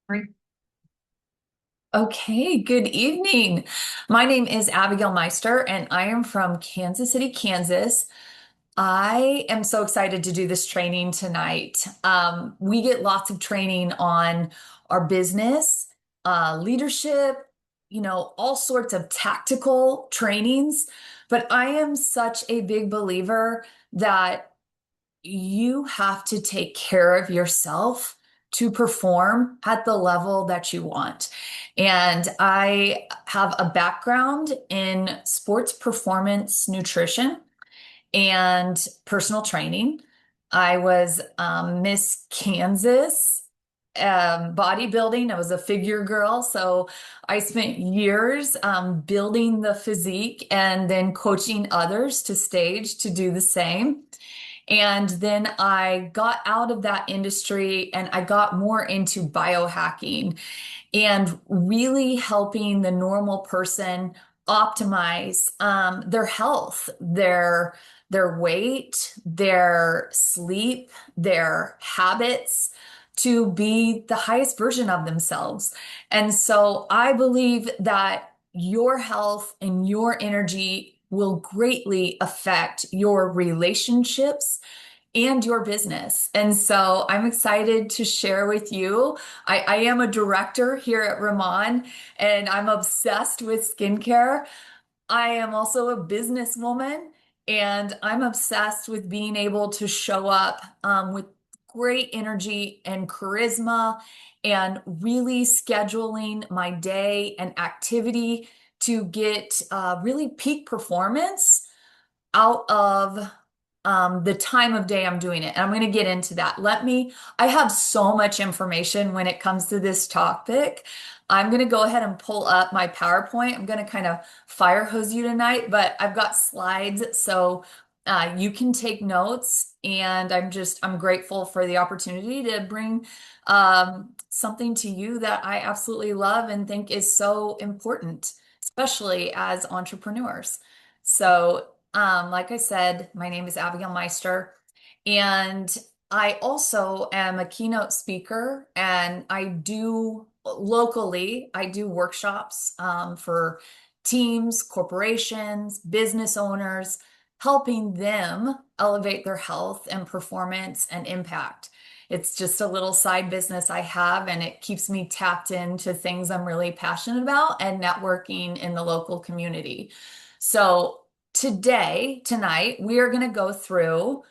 Right. Okay, good evening. My name is Abigail Meister, and I am from Kansas City, Kansas. I am so excited to do this training tonight. We get lots of training on our business, leadership, all sorts of tactical trainings. But I am such a big believer that you have to take care of yourself to perform at the level that you want. And I have a background in sports performance nutrition and personal training. I was Miss Kansas bodybuilding. I was a figure girl. So I spent years building the physique and then coaching others to stage to do the same. And then I got out of that industry and I got more into biohacking and really helping the normal person optimize their health, their weight, their sleep, their habits to be the highest version of themselves. And so I believe that your health and your energy will greatly affect your relationships and your business. And so I'm excited to share with you. I am a director here at Riman, and I'm obsessed with skincare. I am also a businesswoman, and I'm obsessed with being able to show up with great energy and charisma and really scheduling my day and activity to get really peak performance out of the time of day I'm doing it. And I'm going to get into that. I have so much information when it comes to this topic. I'm going to go ahead and pull up my PowerPoint. I'm going to kind of fire hose you tonight, but I've got slides so you can take notes. And I'm grateful for the opportunity to bring something to you that I absolutely love and think is so important, especially as entrepreneurs. So, like I said, my name is Abigail Meister, and I also am a keynote speaker, and I do workshops for teams, corporations, business owners, helping them elevate their health and performance and impact. It's just a little side business I have, and it keeps me tapped into things I'm really passionate about and networking in the local community. So, tonight, we are going to go through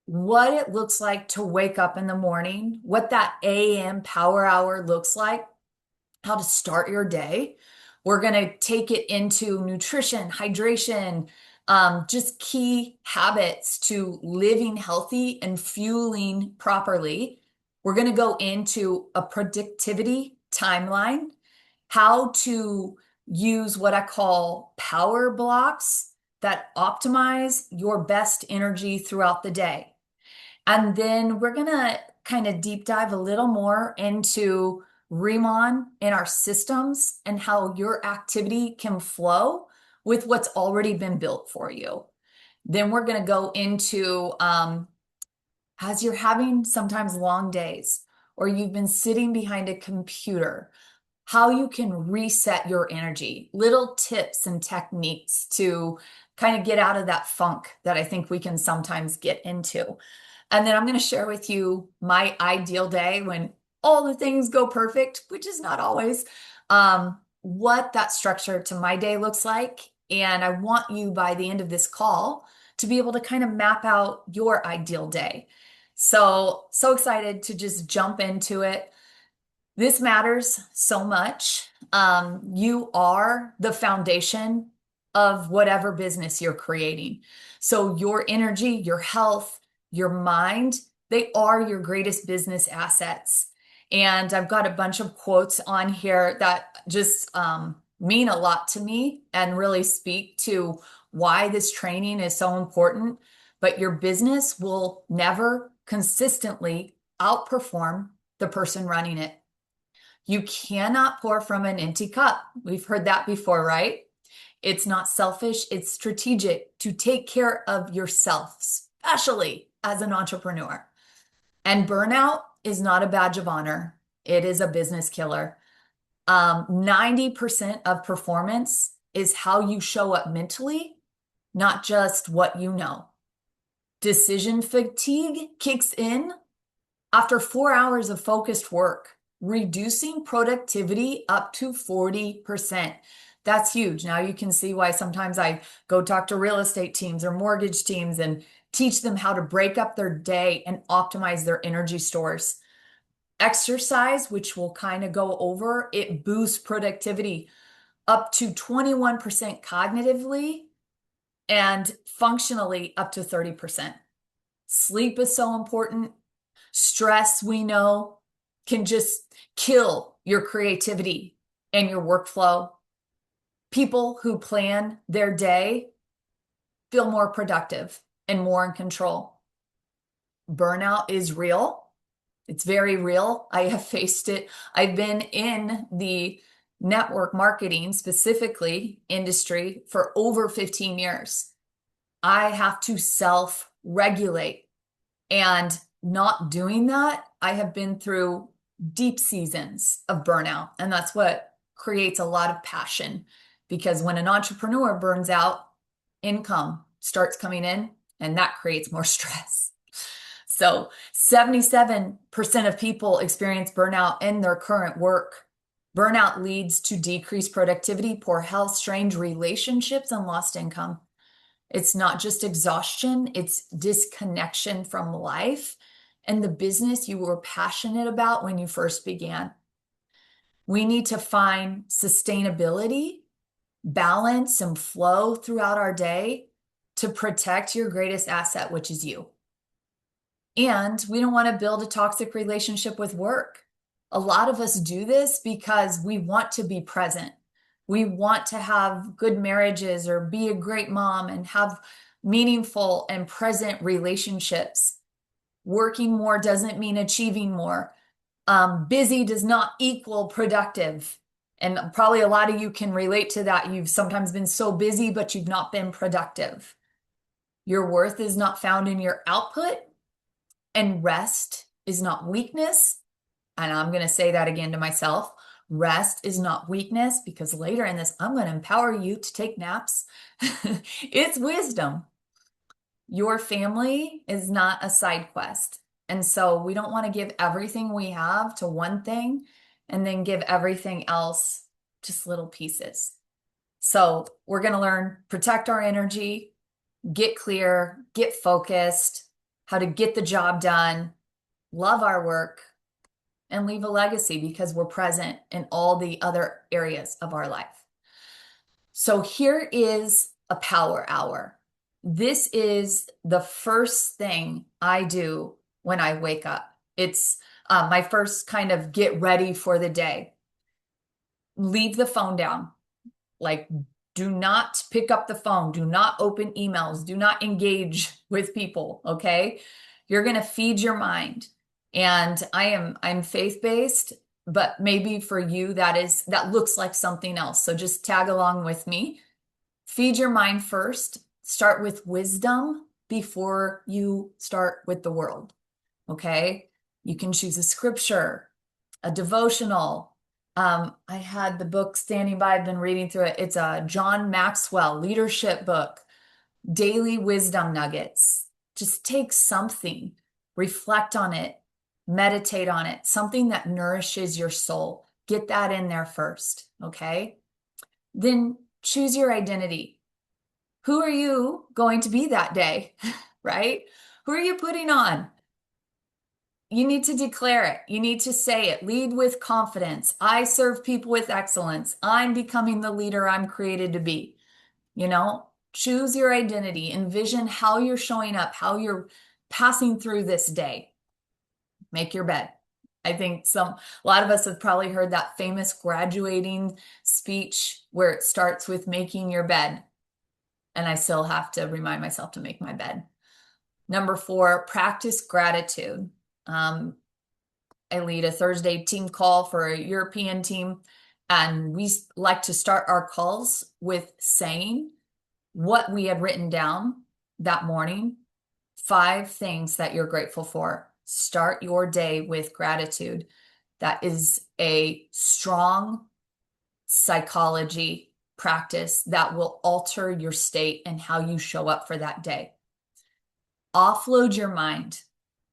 what it looks like to wake up in the morning, what that AM power hour looks like, how to start your day. We're going to take it into nutrition, hydration, just key habits to living healthy and fueling properly. We're going to go into a productivity timeline, how to use what I call power blocks that optimize your best energy throughout the day. And then we're going to kind of deep dive a little more into Riman and our systems and how your activity can flow with what's already been built for you. Then we're going to go into as you're having sometimes long days or you've been sitting behind a computer, how you can reset your energy, little tips and techniques to kind of get out of that funk that I think we can sometimes get into. And then I'm going to share with you my ideal day when all the things go perfect, which is not always, what that structure to my day looks like. And I want you by the end of this call to be able to kind of map out your ideal day. So excited to just jump into it. This matters so much. You are the foundation of whatever business you're creating. So your energy, your health, your mind, they are your greatest business assets. And I've got a bunch of quotes on here that just mean a lot to me and really speak to why this training is so important. But your business will never consistently outperform the person running it. You cannot pour from an empty cup. We've heard that before, right? It's not selfish, it's strategic to take care of yourself, especially as an entrepreneur. And burnout is not a badge of honor. It is a business killer. 90% of performance is how you show up mentally, not just what you know. Decision fatigue kicks in after 4 hours of focused work, reducing productivity up to 40%. That's huge. Now you can see why sometimes I go talk to real estate teams or mortgage teams and teach them how to break up their day and optimize their energy stores. Exercise, which we'll kind of go over, it boosts productivity up to 21% cognitively and functionally up to 30%. Sleep is so important. Stress, we know, can just kill your creativity and your workflow. People who plan their day feel more productive and more in control. Burnout is real. It's very real. I have faced it. I've been in the network marketing, specifically industry, for over 15 years. I have to self-regulate. And not doing that, I have been through deep seasons of burnout. And that's what creates a lot of passion. Because when an entrepreneur burns out, income starts coming in, and that creates more stress. So 77% of people experience burnout in their current work. Burnout leads to decreased productivity, poor health, strained relationships, and lost income. It's not just exhaustion, it's disconnection from life and the business you were passionate about when you first began. We need to find sustainability, balance, and flow throughout our day to protect your greatest asset, which is you. And we don't want to build a toxic relationship with work. A lot of us do this because we want to be present. We want to have good marriages or be a great mom and have meaningful and present relationships. Working more doesn't mean achieving more. Busy does not equal productive. And probably a lot of you can relate to that. You've sometimes been so busy, but you've not been productive. Your worth is not found in your output, and rest is not weakness. And I'm going to say that again to myself. Rest is not weakness, because later in this, I'm going to empower you to take naps. It's wisdom. Your family is not a side quest. And so we don't want to give everything we have to one thing and then give everything else just little pieces. So we're going to learn, protect our energy, get clear, get focused, how to get the job done, love our work, and leave a legacy because we're present in all the other areas of our life. So here is a power hour. This is the first thing I do when I wake up. It's my first kind of get ready for the day. Leave the phone down. Like, do not pick up the phone. Do not open emails. Do not engage with people, okay? You're going to feed your mind. And I'm faith-based, but maybe for you that looks like something else. So just tag along with me. Feed your mind first. Start with wisdom before you start with the world. Okay? You can choose a scripture, a devotional. I had the book standing by. I've been reading through it. It's a John Maxwell leadership book, Daily Wisdom Nuggets. Just take something, reflect on it, meditate on it, something that nourishes your soul. Get that in there first, okay? Then choose your identity. Who are you going to be that day, right? Who are you putting on? You need to declare it. You need to say it. Lead with confidence. I serve people with excellence. I'm becoming the leader I'm created to be. Choose your identity. Envision how you're showing up, how you're passing through this day. Make your bed. I think a lot of us have probably heard that famous graduating speech where it starts with making your bed. And I still have to remind myself to make my bed. Number 4, practice gratitude. I lead a Thursday team call for a European team, and we like to start our calls with saying what we had written down that morning, 5 things that you're grateful for. Start your day with gratitude. That is a strong psychology practice that will alter your state and how you show up for that day. Offload your mind.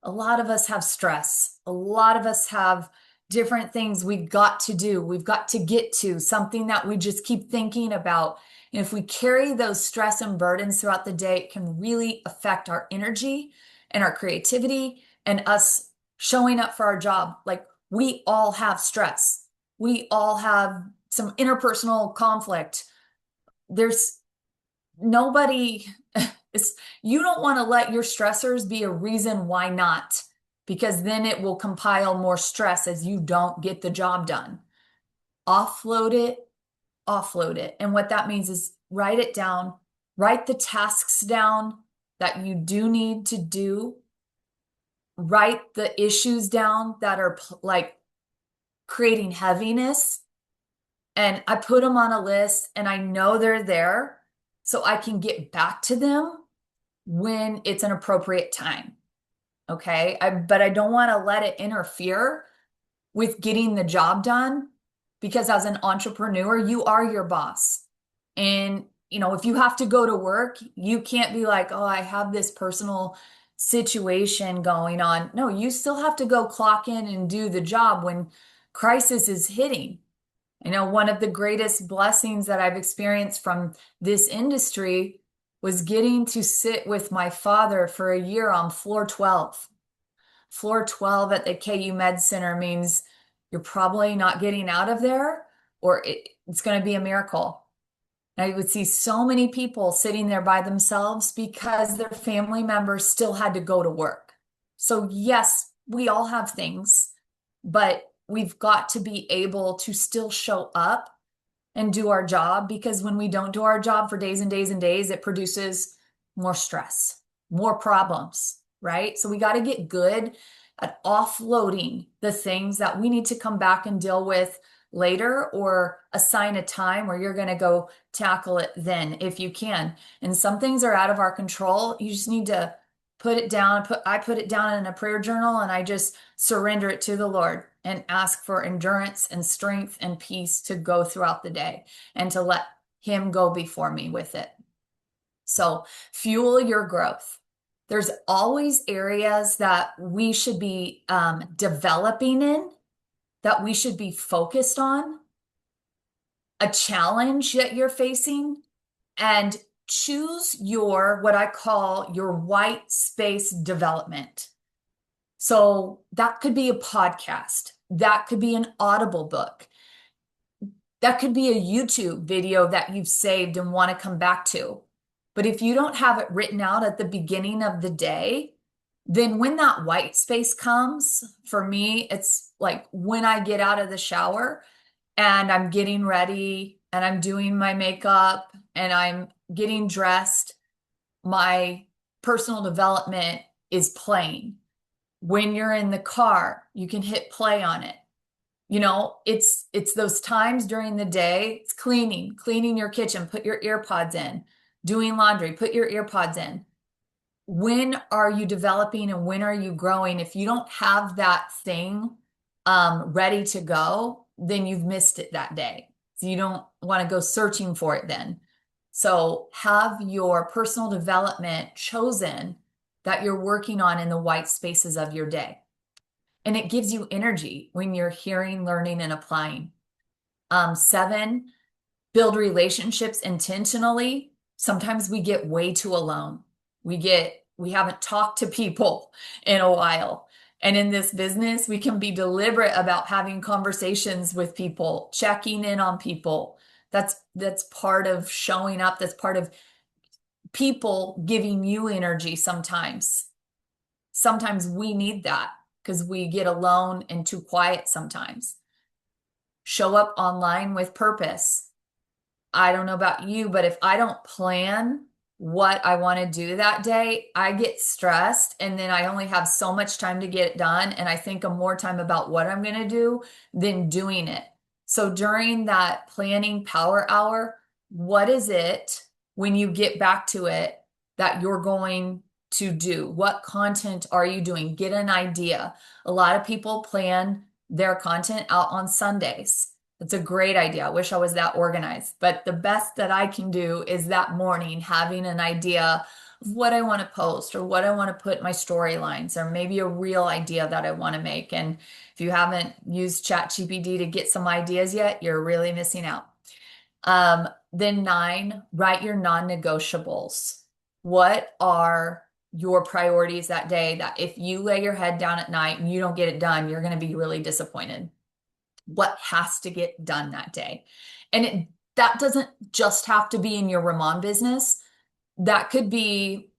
A lot of us have stress. A lot of us have different things we've got to do. We've got to get to something that we just keep thinking about. And if we carry those stress and burdens throughout the day, it can really affect our energy and our creativity and us showing up for our job. Like we all have stress. We all have some interpersonal conflict. There's nobody it's you don't want to let your stressors be a reason why not, because then it will compile more stress as you don't get the job done. Offload it, offload it. And what that means is write it down, write the tasks down that you do need to do, write the issues down that are like creating heaviness. And I put them on a list and I know they're there so I can get back to them when it's an appropriate time. Okay. But I don't want to let it interfere with getting the job done, because as an entrepreneur, you are your boss. And, if you have to go to work, you can't be like, oh, I have this personal situation going on. No, you still have to go clock in and do the job when crisis is hitting. One of the greatest blessings that I've experienced from this industry was getting to sit with my father for a year on floor 12. Floor 12 at the KU Med Center means you're probably not getting out of there, or it's going to be a miracle. And I would see so many people sitting there by themselves because their family members still had to go to work. So yes, we all have things, but we've got to be able to still show up and do our job, because when we don't do our job for days and days and days, it produces more stress, more problems, right? So we got to get good at offloading the things that we need to come back and deal with later, or assign a time where you're going to go tackle it then if you can. And some things are out of our control. You just need to put it down. I put it down in a prayer journal and I just surrender it to the Lord and ask for endurance and strength and peace to go throughout the day and to let Him go before me with it. So fuel your growth. There's always areas that we should be developing in, that we should be focused on, a challenge that you're facing, and choose what I call your white space development. So that could be a podcast. That could be an Audible book. That could be a YouTube video that you've saved and want to come back to. But if you don't have it written out at the beginning of the day, then when that white space comes, for me, it's like when I get out of the shower and I'm getting ready and I'm doing my makeup and I'm getting dressed, my personal development is playing. When you're in the car, you can hit play on it. It's those times during the day. It's cleaning your kitchen, put your ear pods in, doing laundry, put your ear pods in. When are you developing and when are you growing? If you don't have that thing ready to go, then you've missed it that day. So you don't want to go searching for it then. So have your personal development chosen that you're working on in the white spaces of your day. And it gives you energy when you're hearing, learning, and applying. 7, build relationships intentionally. Sometimes we get way too alone. We haven't talked to people in a while. And in this business, we can be deliberate about having conversations with people, checking in on people. That's part of showing up. That's part of people giving you energy sometimes. Sometimes we need that because we get alone and too quiet sometimes. Show up online with purpose. I don't know about you, but if I don't plan what I want to do that day, I get stressed and then I only have so much time to get it done. And I think of more time about what I'm going to do than doing it. So during that planning power hour, what is it when you get back to it that you're going to do? What content are you doing? Get an idea. A lot of people plan their content out on Sundays. It's a great idea. I wish I was that organized, but the best that I can do is that morning having an idea of what I want to post or what I want to put in my storylines or maybe a real idea that I want to make. And if you haven't used ChatGPT to get some ideas yet, you're really missing out. Then nine, write your non-negotiables. What are your priorities that day that if you lay your head down at night and you don't get it done, you're going to be really disappointed? What has to get done that day? And that doesn't just have to be in your Riman business. That could be,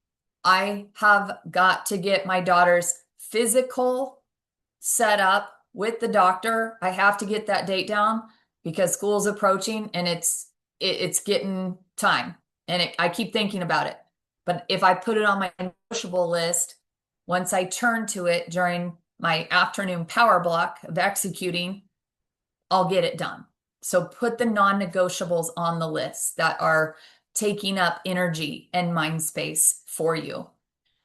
I have got to get my daughter's physical set up with the doctor. I have to get that date down because school's approaching and it's getting time. And I keep thinking about it. But if I put it on my negotiable list, once I turn to it during my afternoon power block of executing, I'll get it done. So put the non-negotiables on the list that are taking up energy and mind space for you.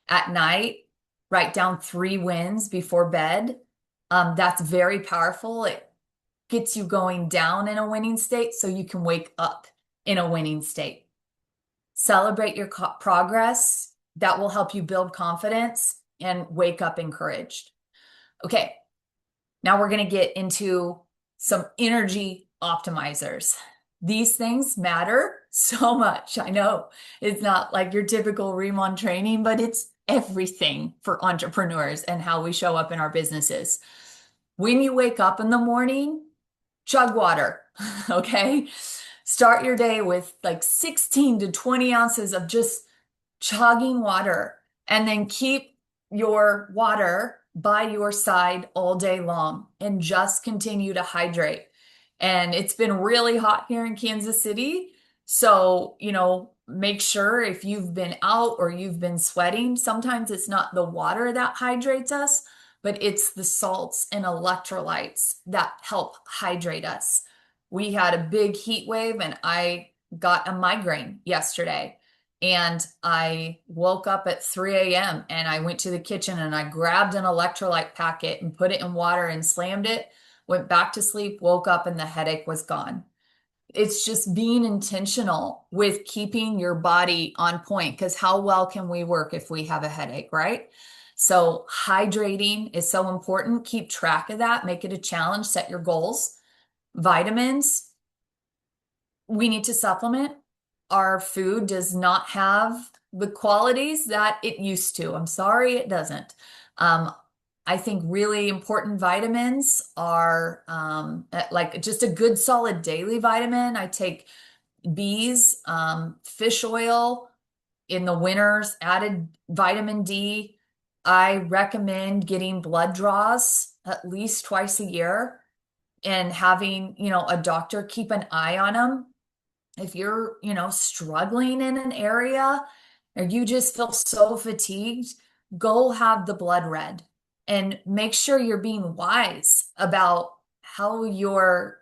At night, write down 3 wins before bed. That's very powerful. It gets you going down in a winning state so you can wake up in a winning state. Celebrate your progress. That will help you build confidence and wake up encouraged. Okay, now we're going to get into some energy optimizers. These things matter so much. I know it's not like your typical Riman training, but it's everything for entrepreneurs and how we show up in our businesses. When you wake up in the morning, chug water, okay? Start your day with like 16 to 20 ounces of just chugging water, and then keep your water by your side all day long and just continue to hydrate. And it's been really hot here in Kansas City. So, make sure if you've been out or you've been sweating, sometimes it's not the water that hydrates us, but it's the salts and electrolytes that help hydrate us. We had a big heat wave and I got a migraine yesterday. And I woke up at 3 a.m. and I went to the kitchen and I grabbed an electrolyte packet and put it in water and slammed it, went back to sleep, woke up, and the headache was gone. It's just being intentional with keeping your body on point because how well can we work if we have a headache, right? So hydrating is so important. Keep track of that. Make it a challenge. Set your goals. Vitamins, we need to supplement. Our food does not have the qualities that it used to. I'm sorry, it doesn't. I think really important vitamins are like just a good solid daily vitamin. I take bees, fish oil in the winters, added vitamin D. I recommend getting blood draws at least twice a year and having, a doctor keep an eye on them. If you're, struggling in an area or you just feel so fatigued, go have the blood read and make sure you're being wise about how you're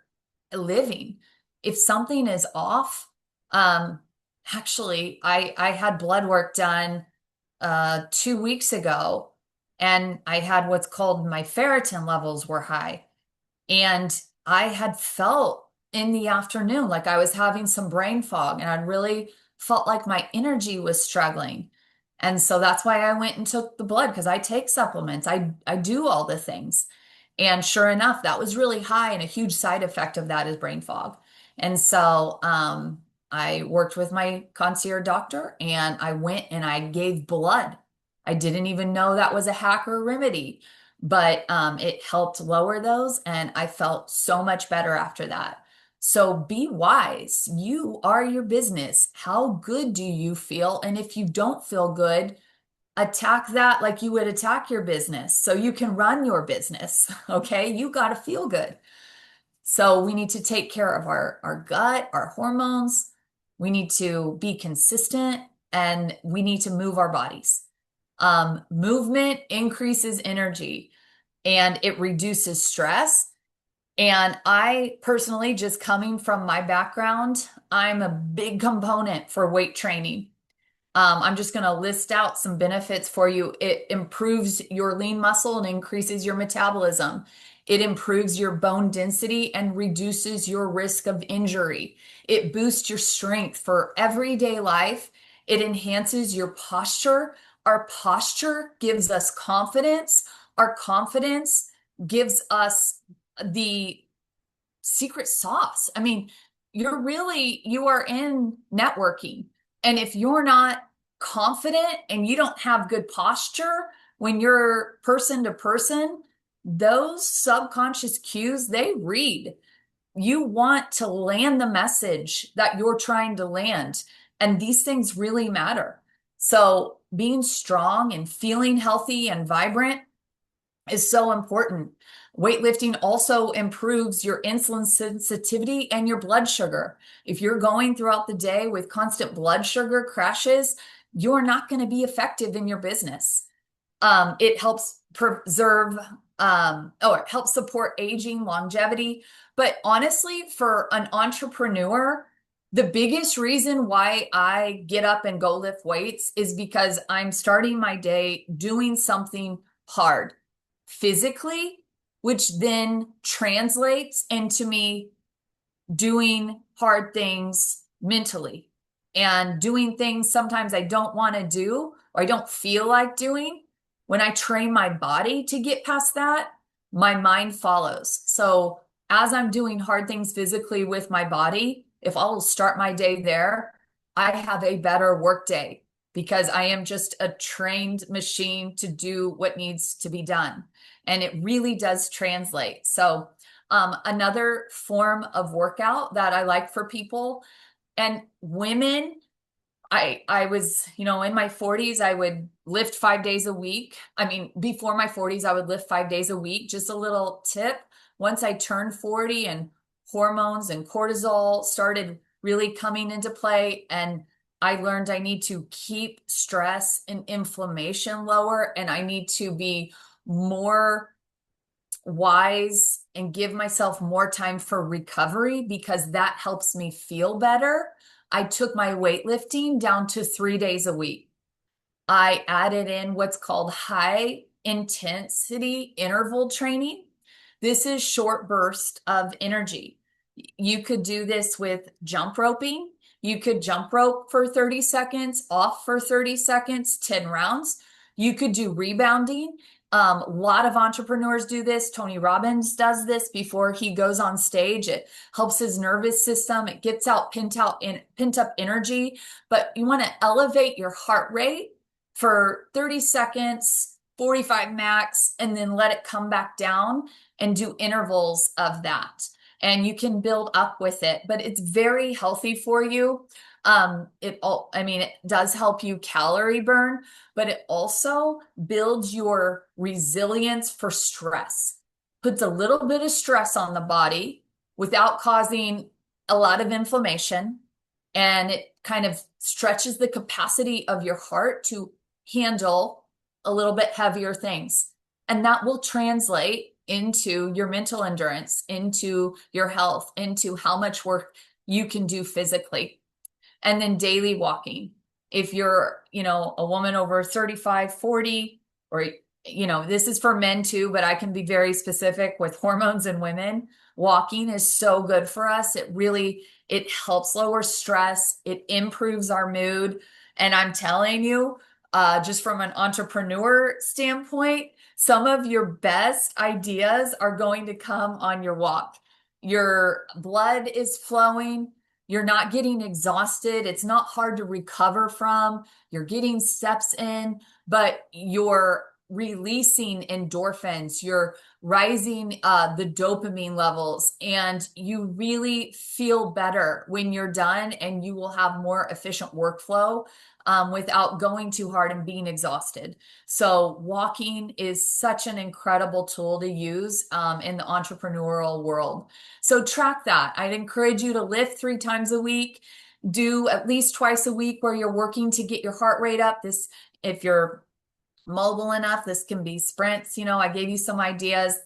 living. If something is off, actually, I had blood work done 2 weeks ago, and I had what's called my ferritin levels were high. And I had felt in the afternoon like I was having some brain fog and I really felt like my energy was struggling. And so that's why I went and took the blood because I take supplements. I do all the things. And sure enough, that was really high, and a huge side effect of that is brain fog. And so I worked with my concierge doctor and I went and I gave blood. I didn't even know that was a hack or remedy, but it helped lower those, and I felt so much better after that. So be wise. You are your business. How good do you feel? And if you don't feel good, attack that like you would attack your business so you can run your business. Okay. You got to feel good. So we need to take care of our gut, our hormones. We need to be consistent and we need to move our bodies. Movement increases energy and it reduces stress. And I personally, just coming from my background, I'm a big component for weight training. I'm just going to list out some benefits for you. It improves your lean muscle and increases your metabolism. It improves your bone density and reduces your risk of injury. It boosts your strength for everyday life. It enhances your posture. Our posture gives us confidence. Our confidence gives us the secret sauce. I mean, you are in networking. And if you're not confident and you don't have good posture when you're person to person, those subconscious cues, they read. You want to land the message that you're trying to land. And these things really matter. So being strong and feeling healthy and vibrant is so important. Weightlifting also improves your insulin sensitivity and your blood sugar. If you're going throughout the day with constant blood sugar crashes, you're not going to be effective in your business. It helps preserve, it helps support aging, longevity. But honestly, for an entrepreneur, the biggest reason why I get up and go lift weights is because I'm starting my day doing something hard physically, which then translates into me doing hard things mentally and doing things sometimes I don't want to do or I don't feel like doing. When I train my body to get past that, my mind follows. So as I'm doing hard things physically with my body, if I'll start my day there, I have a better work day because I am just a trained machine to do what needs to be done. And it really does translate. So another form of workout that I like for people and women, I was, in my 40s, I would lift 5 days a week. I mean, before my 40s, I would lift 5 days a week. Just a little tip. Once I turned 40 and hormones and cortisol started really coming into play, and I learned I need to keep stress and inflammation lower, and I need to be more wise and give myself more time for recovery because that helps me feel better. I took my weightlifting down to 3 days a week. I added in what's called high intensity interval training. This is short burst of energy. You could do this with jump roping. You could jump rope for 30 seconds, off for 30 seconds, 10 rounds. You could do rebounding. A lot of entrepreneurs do this. Tony Robbins does this before he goes on stage. It helps his nervous system. It gets out pent up energy. But you want to elevate your heart rate for 30 seconds, 45 max, and then let it come back down and do intervals of that. And you can build up with it, but it's very healthy for you. It does help you calorie burn, but it also builds your resilience for stress. Puts a little bit of stress on the body without causing a lot of inflammation, and it kind of stretches the capacity of your heart to handle a little bit heavier things. And that will translate into your mental endurance, into your health, into how much work you can do physically. And then daily walking. If you're, a woman over 35, 40, or, this is for men too, but I can be very specific with hormones in women. Walking is so good for us. It helps lower stress. It improves our mood. And I'm telling you, just from an entrepreneur standpoint, some of your best ideas are going to come on your walk. Your blood is flowing. You're not getting exhausted. It's not hard to recover from. You're getting steps in, but you're releasing endorphins. You're rising the dopamine levels, and you really feel better when you're done, and you will have more efficient workflow without going too hard and being exhausted. So walking is such an incredible tool to use in the entrepreneurial world. So track that. I'd encourage you to lift 3 times a week, do at least twice a week where you're working to get your heart rate up. If you're mobile enough, this can be sprints. I gave you some ideas.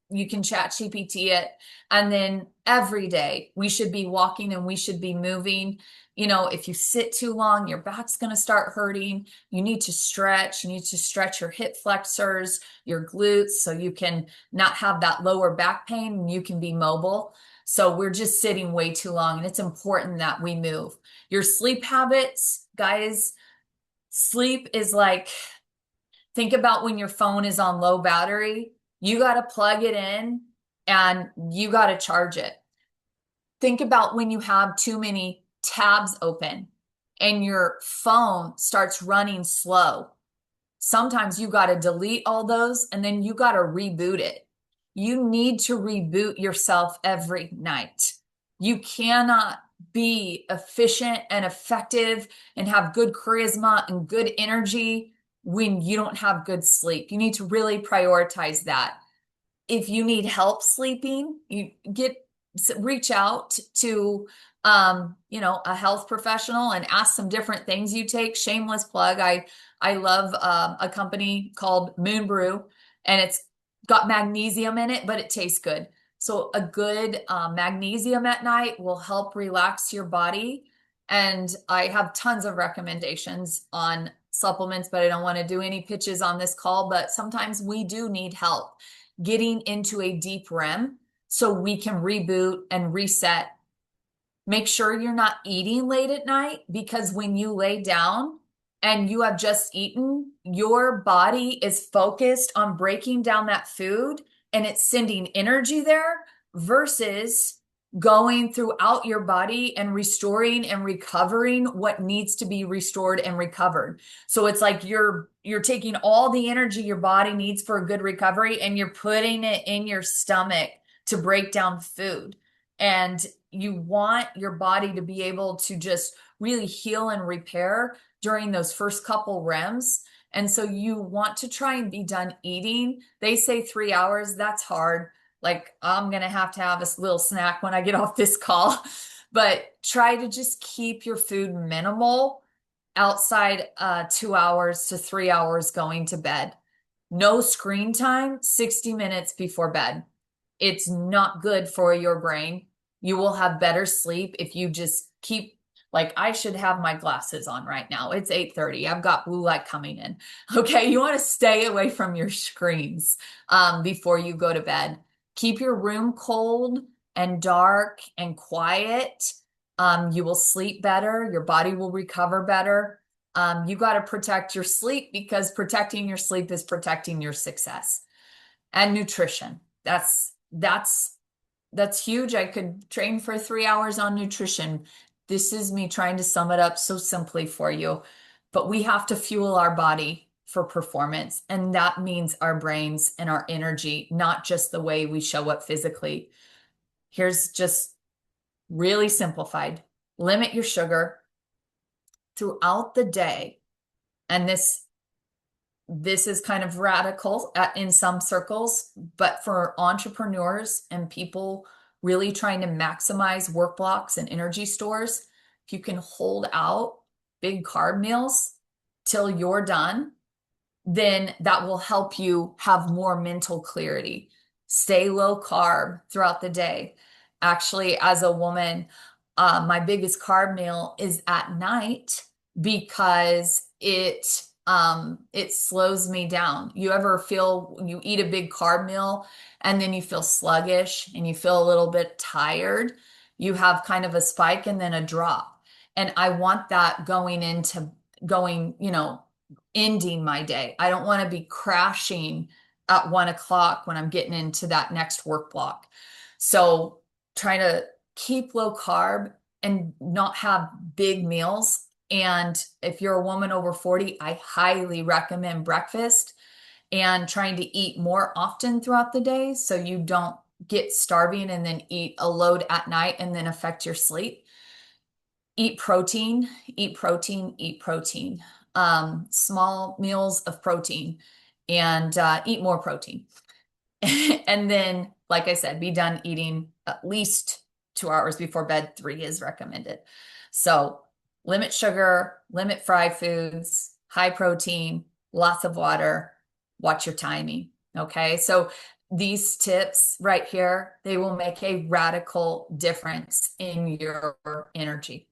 you can chat GPT it. And then every day we should be walking and we should be moving. You know, if you sit too long, your back's going to start hurting. You need to stretch. You need to stretch your hip flexors, your glutes, so you can not have that lower back pain and you can be mobile. So we're just sitting way too long, and it's important that we move. Your sleep habits, guys, sleep is like, think about when your phone is on low battery, you got to plug it in and you got to charge it. Think about when you have too many tabs open and your phone starts running slow. Sometimes you got to delete all those and then you got to reboot it. You need to reboot yourself every night. You cannot be efficient and effective and have good charisma and good energy when you don't have good sleep. You need to really prioritize that. If you need help sleeping, you get reach out to a health professional and ask some different things you take. Shameless plug. I love a company called Moon Brew, and it's got magnesium in it, but it tastes good. So a good magnesium at night will help relax your body. And I have tons of recommendations on supplements, but I don't want to do any pitches on this call. But sometimes we do need help getting into a deep REM so we can reboot and reset. Make sure you're not eating late at night, because when you lay down and you have just eaten, your body is focused on breaking down that food and it's sending energy there versus going throughout your body and restoring and recovering what needs to be restored and recovered. So it's like you're taking all the energy your body needs for a good recovery and you're putting it in your stomach to break down food. And you want your body to be able to just really heal and repair during those first couple REMs. And so you want to try and be done eating. They say 3 hours. That's hard. Like, I'm going to have a little snack when I get off this call, but try to just keep your food minimal outside 2 hours to 3 hours going to bed. No screen time, 60 minutes before bed. It's not good for your brain. You will have better sleep if you just keep, like, I should have my glasses on right now. It's 8:30. I've got blue light coming in. Okay, you want to stay away from your screens before you go to bed. Keep your room cold and dark and quiet. You will sleep better. Your body will recover better. You got to protect your sleep, because protecting your sleep is protecting your success. And nutrition. That's huge. I could train for 3 hours on nutrition. This is me trying to sum it up so simply for you. But we have to fuel our body for performance. And that means our brains and our energy, not just the way we show up physically. Here's just really simplified. Limit your sugar throughout the day. And this is kind of radical in some circles, but for entrepreneurs and people really trying to maximize work blocks and energy stores, if you can hold out big carb meals till you're done, then that will help you have more mental clarity. Stay low carb throughout the day. Actually, as a woman, my biggest carb meal is at night, because it slows me down. You ever feel you eat a big carb meal and then you feel sluggish and you feel a little bit tired? You have kind of a spike and then a drop. And I want that ending my day. I don't want to be crashing at 1 o'clock when I'm getting into that next work block. So trying to keep low carb and not have big meals. And if you're a woman over 40, I highly recommend breakfast and trying to eat more often throughout the day so you don't get starving and then eat a load at night and then affect your sleep. Eat protein, eat protein, eat protein. Small meals of protein, and eat more protein. And then, like I said, be done eating at least 2 hours before bed. 3 is recommended. So limit sugar, limit fried foods, high protein, lots of water, watch your timing. Okay. So these tips right here, they will make a radical difference in your energy.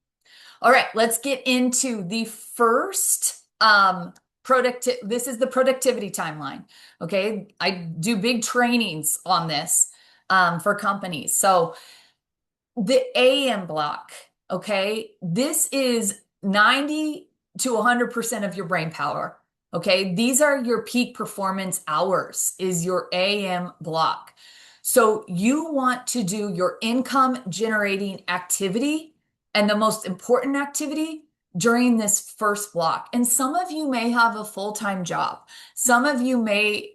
All right, let's get into the first productive. This is the productivity timeline. Okay, I do big trainings on this for companies. So the AM block, okay, this is 90 to 100% of your brain power. Okay, these are your peak performance hours, is your AM block. So you want to do your income generating activity and the most important activity during this first block. And some of you may have a full-time job. Some of you may,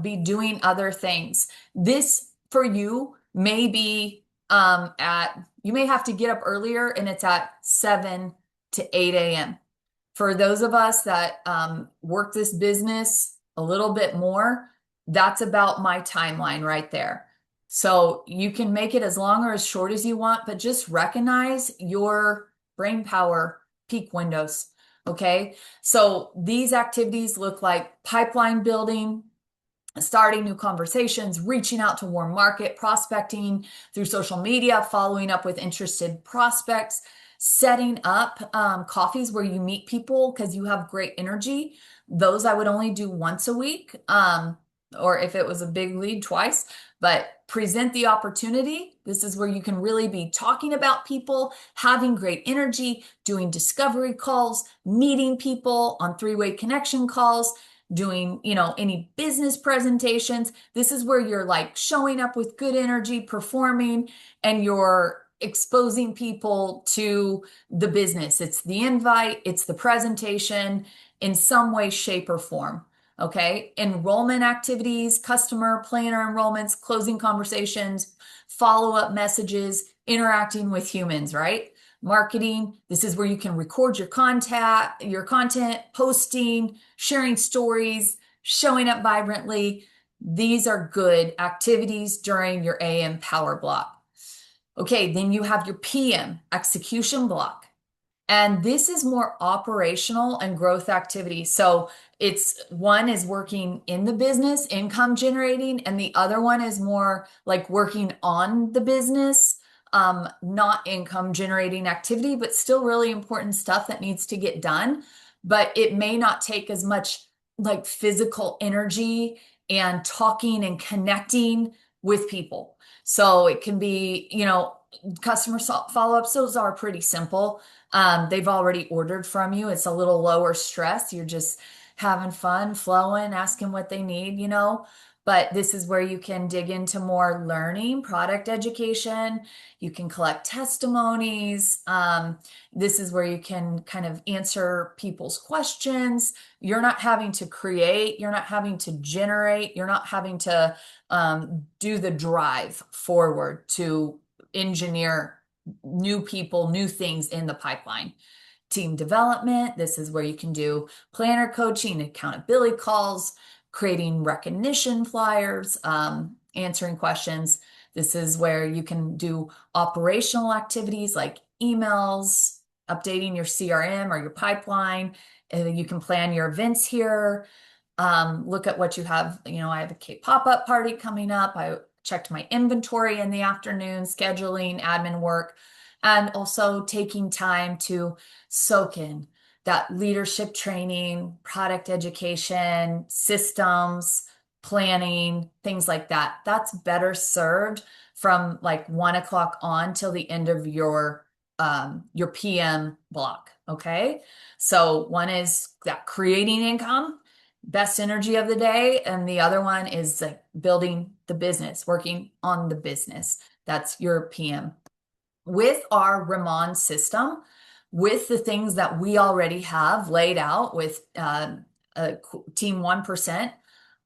be doing other things. This for you may be at you may have to get up earlier and it's at 7 to 8 a.m. For those of us that work this business a little bit more, that's about my timeline right there. So you can make it as long or as short as you want, but just recognize your brain power peak windows. Okay. So these activities look like pipeline building, starting new conversations, reaching out to warm market, prospecting through social media, following up with interested prospects, setting up coffees where you meet people because you have great energy. Those I would only do once a week, or if it was a big lead, twice. But present the opportunity. This is where you can really be talking about people, having great energy, doing discovery calls, meeting people on three-way connection calls, doing, any business presentations. This is where you're like showing up with good energy, performing, and you're exposing people to the business. It's the invite, it's the presentation in some way, shape, or form. Okay. Enrollment activities, customer planner enrollments, closing conversations, follow-up messages, interacting with humans, right? Marketing. This is where you can record your content, posting, sharing stories, showing up vibrantly. These are good activities during your AM power block. Okay, then you have your PM execution block. And this is more operational and growth activity. So it's one is working in the business, income generating, and the other one is more like working on the business, not income generating activity, but still really important stuff that needs to get done. But it may not take as much like physical energy and talking and connecting with people. So it can be, customer follow-ups, those are pretty simple. They've already ordered from you. It's a little lower stress. You're just having fun, flowing, asking what they need. But this is where you can dig into more learning, product education. You can collect testimonies. This is where you can kind of answer people's questions. You're not having to create, you're not having to generate, you're not having to do the drive forward to engineer new people, new things in the pipeline. Team development, this is where you can do planner coaching, accountability calls, creating recognition flyers, answering questions. This is where you can do operational activities like emails, updating your CRM or your pipeline. You can plan your events here. Look at what you have. I have a K pop-up party coming up. I checked my inventory in the afternoon, scheduling, admin work, and also taking time to soak in that leadership training, product education, systems, planning, things like that. That's better served from like 1 o'clock on till the end of your PM block. Okay. So one is that creating income, best energy of the day. And the other one is like building the business, working on the business. That's your PM. With our Riman system, with the things that we already have laid out with Team 1%,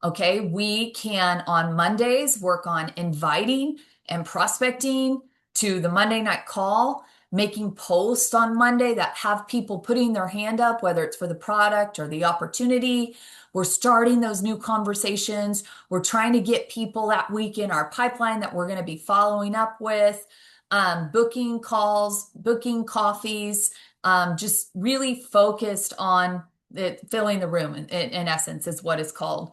okay, we can on Mondays work on inviting and prospecting to the Monday night call, making posts on Monday that have people putting their hand up, whether it's for the product or the opportunity. We're starting those new conversations. We're trying to get people that week in our pipeline that we're going to be following up with, booking calls, booking coffees, just really focused on filling the room in essence is what it's called.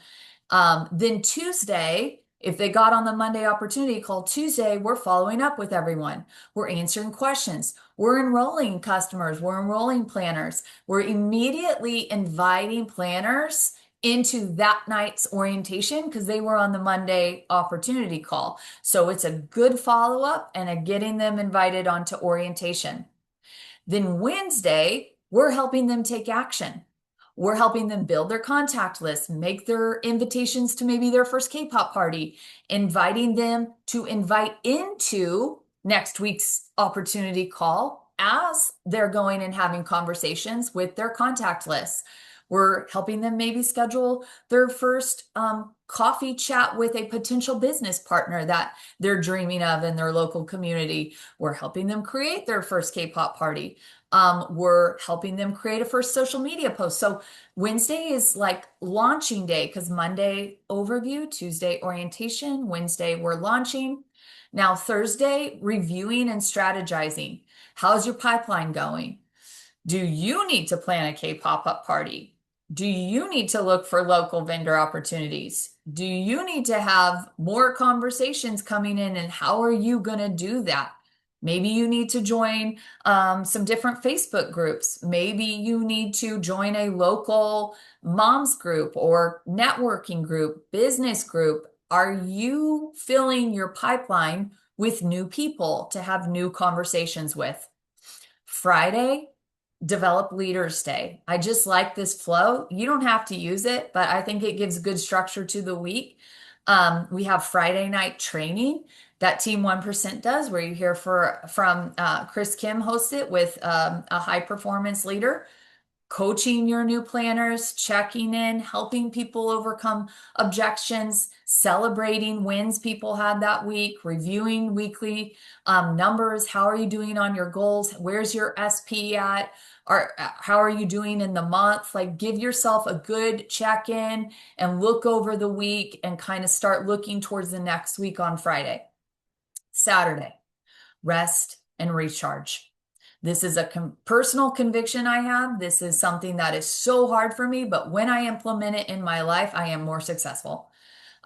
Then Tuesday, If they got on the Monday opportunity call Tuesday, we're following up with everyone. We're answering questions. We're enrolling customers. We're enrolling planners. We're immediately inviting planners into that night's orientation because they were on the Monday opportunity call. So it's a good follow up and a getting them invited onto orientation. Then Wednesday, we're helping them take action. We're helping them build their contact list, make their invitations to maybe their first K-pop party, inviting them to invite into next week's opportunity call as they're going and having conversations with their contact list. We're helping them maybe schedule their first coffee chat with a potential business partner that they're dreaming of in their local community. We're helping them create their first K-pop party. We're helping them create a first social media post. So Wednesday is like launching day because Monday overview, Tuesday orientation, Wednesday we're launching. Now Thursday, reviewing and strategizing. How's your pipeline going? Do you need to plan a K-pop-up party? Do you need to look for local vendor opportunities? Do you need to have more conversations coming in? And how are you going to do that? Maybe you need to join some different Facebook groups. Maybe you need to join a local moms group or networking group, business group. Are you filling your pipeline with new people to have new conversations with? Friday, develop leaders day. I just like this flow. You don't have to use it, but I think it gives good structure to the week. We have Friday night training that Team 1% does, where you hear from Chris Kim hosts it with a high performance leader coaching your new planners, checking in, helping people overcome objections, celebrating wins people had that week, reviewing weekly numbers. How are you doing on your goals? Where's your SP at? Or how are you doing in the month? Like give yourself a good check in and look over the week and kind of start looking towards the next week on Friday. Saturday, rest and recharge. This is a personal conviction I have. This is something that is so hard for me, but when I implement it in my life, I am more successful.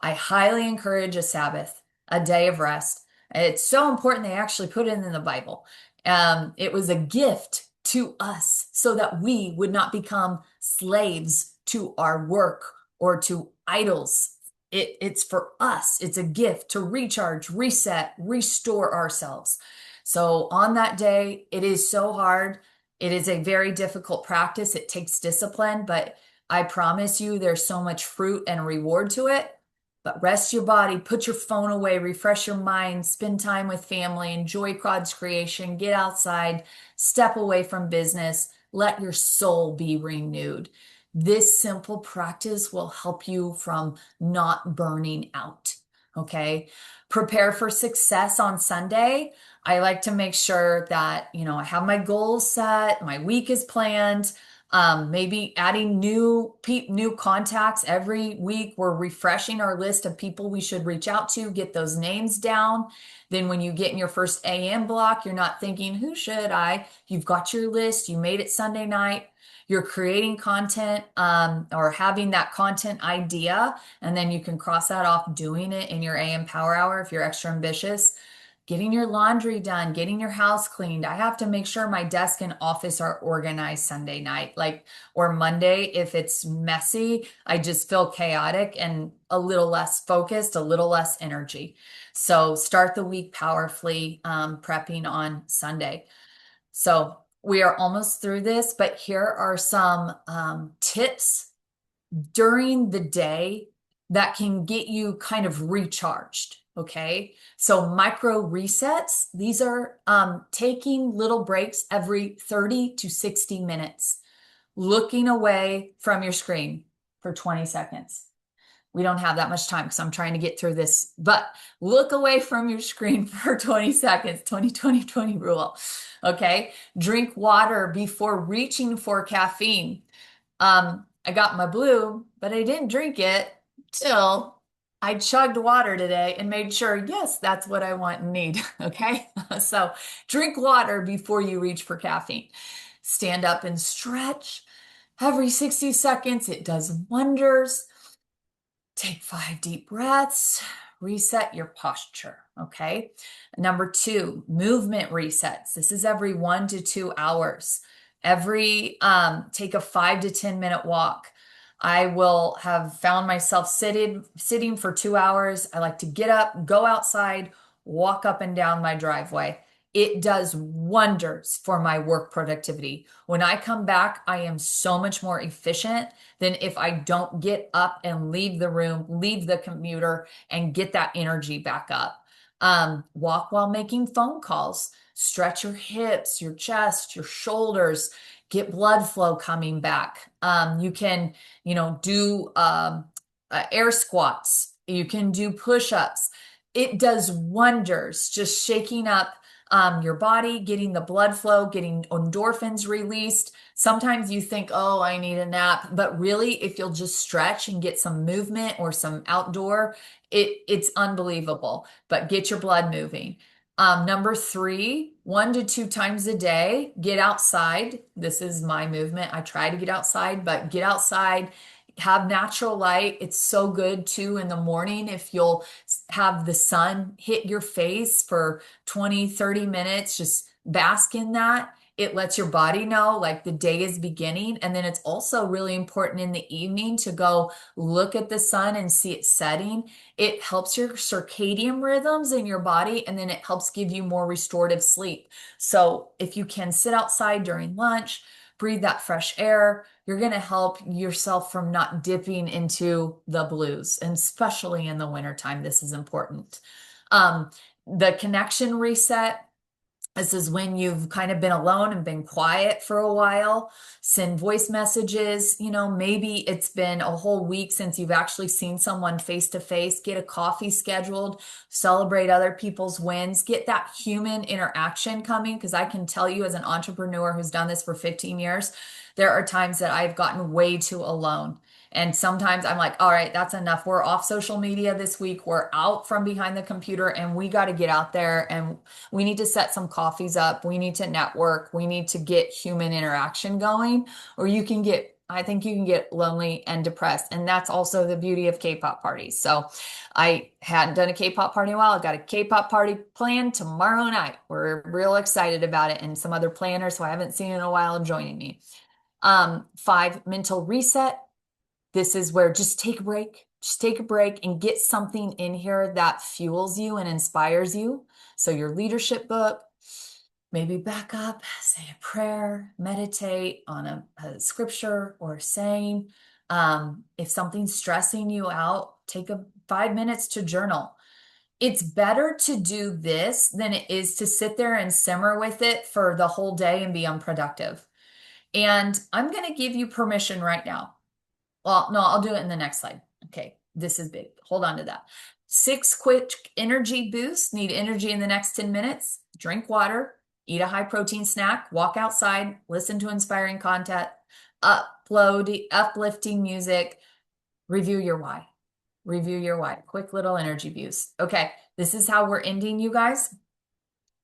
I highly encourage a Sabbath, a day of rest. It's so important they actually put it in the Bible. It was a gift to us so that we would not become slaves to our work or to idols. It's for us. It's a gift to recharge, reset, restore ourselves. So on that day, it is so hard. It is a very difficult practice. It takes discipline, but I promise you there's so much fruit and reward to it. But rest your body, put your phone away, refresh your mind, spend time with family, enjoy God's creation, get outside, step away from business, let your soul be renewed. This simple practice will help you from not burning out. Okay. Prepare for success on Sunday. I like to make sure that, I have my goals set, my week is planned. Maybe adding new contacts every week. We're refreshing our list of people we should reach out to, get those names down. Then when you get in your first AM block, you're not thinking, who should I? You've got your list. You made it Sunday night. You're creating content or having that content idea, and then you can cross that off doing it in your AM power hour if you're extra ambitious. Getting your laundry done, getting your house cleaned. I have to make sure my desk and office are organized Sunday night, or Monday. If it's messy, I just feel chaotic and a little less focused, a little less energy. So start the week powerfully, prepping on Sunday. So we are almost through this, but here are some tips during the day that can get you kind of recharged. Okay. So micro resets, these are taking little breaks every 30 to 60 minutes, looking away from your screen for 20 seconds. We don't have that much time because I'm trying to get through this, but look away from your screen for 20 seconds, 20-20-20 rule. Okay. Drink water before reaching for caffeine. I got my blue, but I didn't drink it till I chugged water today and made sure, yes, that's what I want and need. Okay. So drink water before you reach for caffeine. Stand up and stretch every 60 seconds. It does wonders. Take 5 deep breaths. reset your posture. Okay. Number two, movement resets. This is every 1 to 2 hours. Take a 5 to 10 minute walk. I will have found myself sitting for 2 hours. I like to get up, go outside, walk up and down my driveway. It does wonders for my work productivity. When I come back, I am so much more efficient than if I don't get up and leave the room, leave the computer, and get that energy back up. Walk while making phone calls. Stretch your hips, your chest, your shoulders, get blood flow coming back. You can, do air squats. You can do push-ups. It does wonders just shaking up your body, getting the blood flow, getting endorphins released. Sometimes you think, oh, I need a nap, but really, if you'll just stretch and get some movement or some outdoor, it's unbelievable. But get your blood moving. Number three, 1 to 2 times a day, get outside. This is my movement. I try to get outside, but get outside, have natural light. It's so good too in the morning if you'll have the sun hit your face for 20, 30 minutes, just bask in that. It lets your body know like the day is beginning. And then it's also really important in the evening to go look at the sun and see it setting. It helps your circadian rhythms in your body, and then it helps give you more restorative sleep. So if you can sit outside during lunch, breathe that fresh air, you're going to help yourself from not dipping into the blues. And especially in the wintertime, this is important. The connection reset. This is when you've kind of been alone and been quiet for a while. Send voice messages. Maybe it's been a whole week since you've actually seen someone face to face. Get a coffee scheduled. Celebrate other people's wins. Get that human interaction coming. Because I can tell you, as an entrepreneur who's done this for 15 years, there are times that I've gotten way too alone. And sometimes I'm like, all right, that's enough. We're off social media this week. We're out from behind the computer, and we got to get out there, and we need to set some coffees up. We need to network. We need to get human interaction going, or I think you can get lonely and depressed. And that's also the beauty of K-pop parties. So I hadn't done a K-pop party in a while. I've got a K-pop party planned tomorrow night. We're real excited about it. And some other planners who I haven't seen in a while are joining me. 5, mental reset. This is where just take a break. Just take a break and get something in here that fuels you and inspires you. So your leadership book, maybe back up, say a prayer, meditate on a scripture or a saying. If something's stressing you out, take 5 minutes to journal. It's better to do this than it is to sit there and simmer with it for the whole day and be unproductive. And I'm going to give you permission right now. Well, no, I'll do it in the next slide. Okay, this is big. Hold on to that. 6 quick energy boosts. Need energy in the next 10 minutes. Drink water, eat a high protein snack, walk outside, listen to inspiring content, uplifting music, review your why. Review your why. Quick little energy boost. Okay, this is how we're ending, you guys.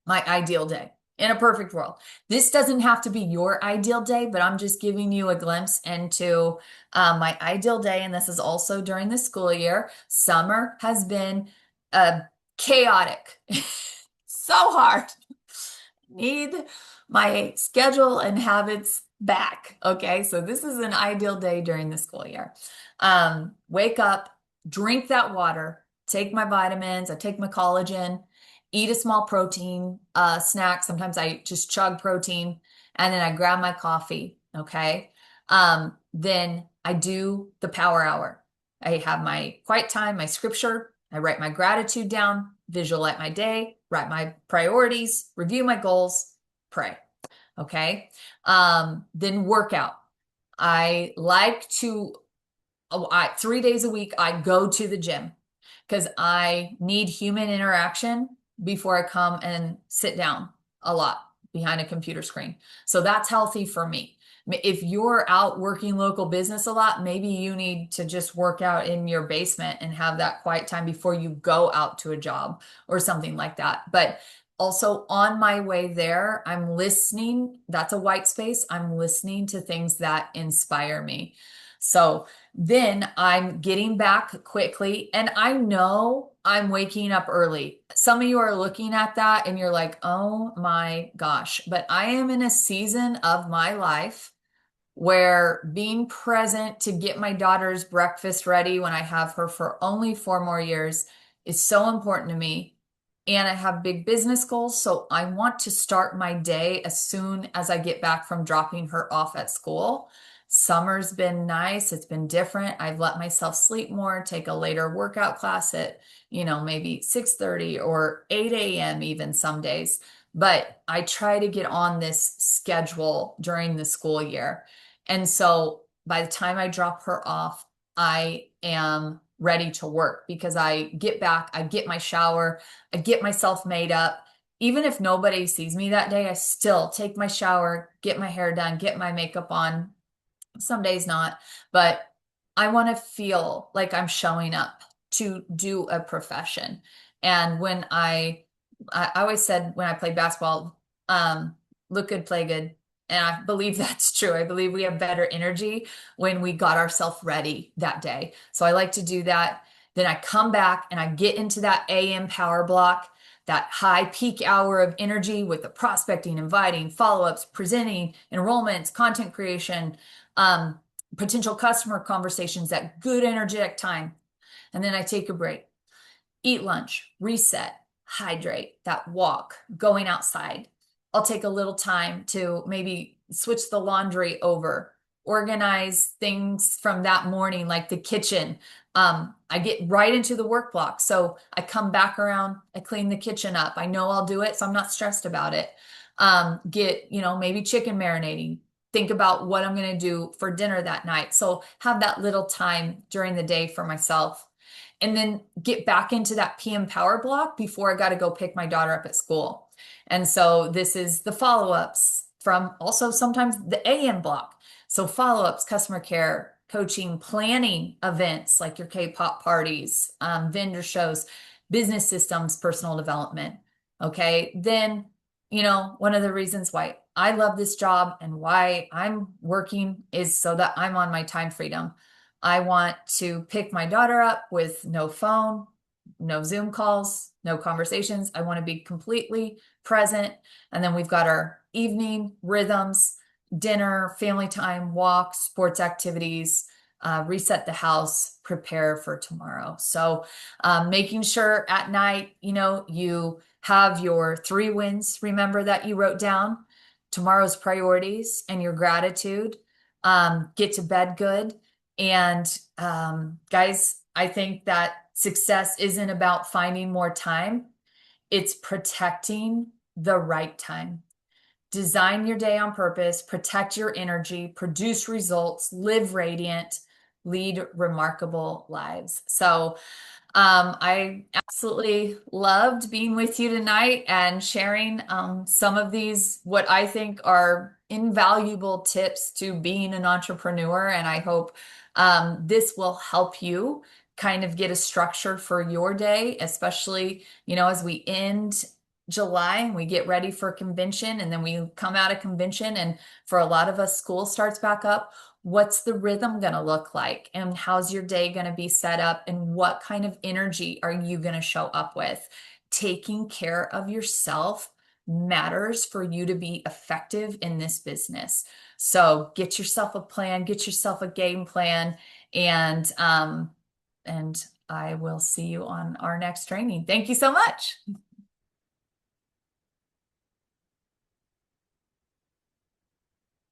My ideal day. In a perfect world. This doesn't have to be your ideal day, but I'm just giving you a glimpse into my ideal day. And this is also during the school year. Summer has been chaotic. So hard. Need my schedule and habits back. Okay, so this is an ideal day during the school year. Wake up, drink that water, take my vitamins, I take my collagen, eat a small protein snack. Sometimes I just chug protein, and then I grab my coffee. Okay. Then I do the power hour. I have my quiet time, my scripture. I write my gratitude down, visualize my day, write my priorities, review my goals, pray. Okay. Then workout. I like to, 3 days a week, I go to the gym because I need human interaction before I come and sit down a lot behind a computer screen. So that's healthy for me. If you're out working local business a lot, maybe you need to just work out in your basement and have that quiet time before you go out to a job or something like that. But also on my way there, I'm listening. That's a white space. I'm listening to things that inspire me. So then I'm getting back quickly. And I know I'm waking up early. Some of you are looking at that and you're like, oh my gosh. But I am in a season of my life where being present to get my daughter's breakfast ready when I have her for only 4 more years is so important to me. And I have big business goals, so I want to start my day as soon as I get back from dropping her off at school. Summer's been nice, it's been different. I've let myself sleep more, take a later workout class at, maybe 6:30 or 8 a.m. even some days. But I try to get on this schedule during the school year. And so by the time I drop her off, I am ready to work because I get back, I get my shower, I get myself made up. Even if nobody sees me that day, I still take my shower, get my hair done, get my makeup on. Some days not, but I want to feel like I'm showing up to do a profession. And I always said when I played basketball, look good, play good. And I believe that's true. I believe we have better energy when we got ourselves ready that day. So I like to do that. Then I come back and I get into that AM power block, that high peak hour of energy with the prospecting, inviting, follow-ups, presenting, enrollments, content creation, um, potential customer conversations, that good energetic time. And then I take a break, eat lunch, reset, hydrate, that walk, going outside. I'll take a little time to maybe switch the laundry over, organize things from that morning, like the kitchen. I get right into the work block. So I come back around, I clean the kitchen up. I know I'll do it, so I'm not stressed about it. Get, maybe chicken marinating. Think about what I'm going to do for dinner that night. So have that little time during the day for myself and then get back into that PM power block before I got to go pick my daughter up at school. And so this is the follow-ups from also sometimes the AM block. So follow-ups, customer care, coaching, planning events like your K-pop parties, vendor shows, business systems, personal development. Okay. Then, one of the reasons why I love this job and why I'm working is so that I'm on my time freedom. I want to pick my daughter up with no phone, no Zoom calls, no conversations. I want to be completely present. And then we've got our evening rhythms, dinner, family time, walks, sports activities, reset the house, prepare for tomorrow. So making sure at night, you have your 3 wins, remember that you wrote down, tomorrow's priorities and your gratitude, get to bed good. And guys, I think that success isn't about finding more time. It's protecting the right time. Design your day on purpose, protect your energy, produce results, live radiant, lead remarkable lives. So I absolutely loved being with you tonight and sharing some of these, what I think are invaluable tips to being an entrepreneur. And I hope this will help you kind of get a structure for your day, especially, as we end July and we get ready for convention and then we come out of convention. And for a lot of us, school starts back up. What's the rhythm going to look like? And how's your day going to be set up? And what kind of energy are you going to show up with? Taking care of yourself matters for you to be effective in this business. So get yourself a plan, get yourself a game plan, and I will see you on our next training. Thank you so much.